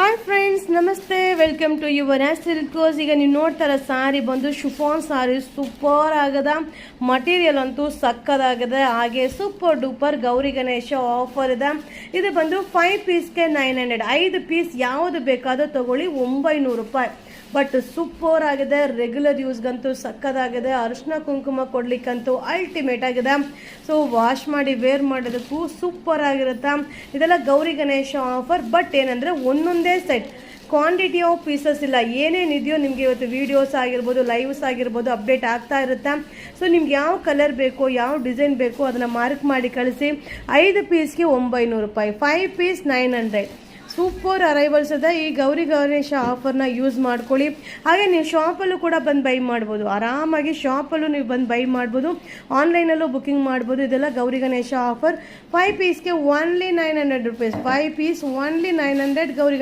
Hi friends, ನಮಸ್ತೆ. Welcome to your ಸಿಲ್ಕೋಸ್. ಈಗ ನೀವು ನೋಡ್ತಾರ ಸಾರಿ ಬಂದು ಶಿಫಾನ್ ಸಾರಿ ಸೂಪರ್ ಆಗದ, ಮಟೀರಿಯಲ್ ಅಂತೂ ಸಕ್ಕದಾಗದ. ಹಾಗೆ super duper Gauri Ganesha offer ಇದೆ. ಇದು ಬಂದು 5 ಪೀಸ್ಗೆ 900. 5 ಪೀಸ್ ಯಾವುದು ಬೇಕಾದ್ರೂ ತಗೊಳ್ಳಿ, 900 ರೂಪಾಯಿ. ಬಟ್ ಸೂಪರ್ ಆಗಿದೆ. ರೆಗ್ಯುಲರ್ ಯೂಸ್ಗಂತೂ ಸಕ್ಕದಾಗಿದೆ. ಅರಿಶಿನ ಕುಂಕುಮ ಕೊಡ್ಲಿಕ್ಕಂತೂ ಅಲ್ಟಿಮೇಟ್ ಆಗಿದೆ. ಸೊ ವಾಶ್ ಮಾಡಿ ವೇರ್ ಮಾಡೋದಕ್ಕೂ ಸೂಪರ್ ಆಗಿರುತ್ತೆ. ಇದೆಲ್ಲ ಗೌರಿ ಗಣೇಶ ಆಫರ್. ಬಟ್ ಏನಂದರೆ ಒಂದೊಂದೇ ಸೆಟ್, ಕ್ವಾಂಟಿಟಿ ಆಫ್ ಪೀಸಸ್ ಇಲ್ಲ. ಏನೇನಿದೆಯೋ ನಿಮಗೆ ಇವತ್ತು ವೀಡಿಯೋಸ್ ಆಗಿರ್ಬೋದು, ಲೈವ್ಸ್ ಆಗಿರ್ಬೋದು ಅಪ್ಡೇಟ್ ಆಗ್ತಾ ಇರುತ್ತೆ. ಸೊ ನಿಮ್ಗೆ ಯಾವ ಕಲರ್ ಬೇಕೋ, ಯಾವ ಡಿಸೈನ್ ಬೇಕೋ ಅದನ್ನು ಮಾರ್ಕ್ ಮಾಡಿ ಕಳಿಸಿ. 5 ಪೀಸ್ಗೆ 900 ರೂಪಾಯಿ, 5 ಪೀಸ್ 900. ಸೂಪರ್ ಅರೈವಲ್ಸ್ ಇದೆ. ಈ ಗೌರಿ ಗಣೇಶ ಆಫರ್ನ ಯೂಸ್ ಮಾಡ್ಕೊಳ್ಳಿ. ಹಾಗೆ ನೀವು ಶಾಪಲ್ಲೂ ಕೂಡ ಬಂದು ಬೈ ಮಾಡ್ಬೋದು. ಆರಾಮಾಗಿ ಶಾಪಲ್ಲೂ ನೀವು ಬಂದು ಬೈ ಮಾಡ್ಬೋದು, ಆನ್ಲೈನಲ್ಲೂ ಬುಕ್ಕಿಂಗ್ ಮಾಡ್ಬೋದು. ಇದೆಲ್ಲ ಗೌರಿ ಗಣೇಶ ಆಫರ್. 5 ಪೀಸ್ಗೆ only 900 rupees. 5 piece only 900 Gauri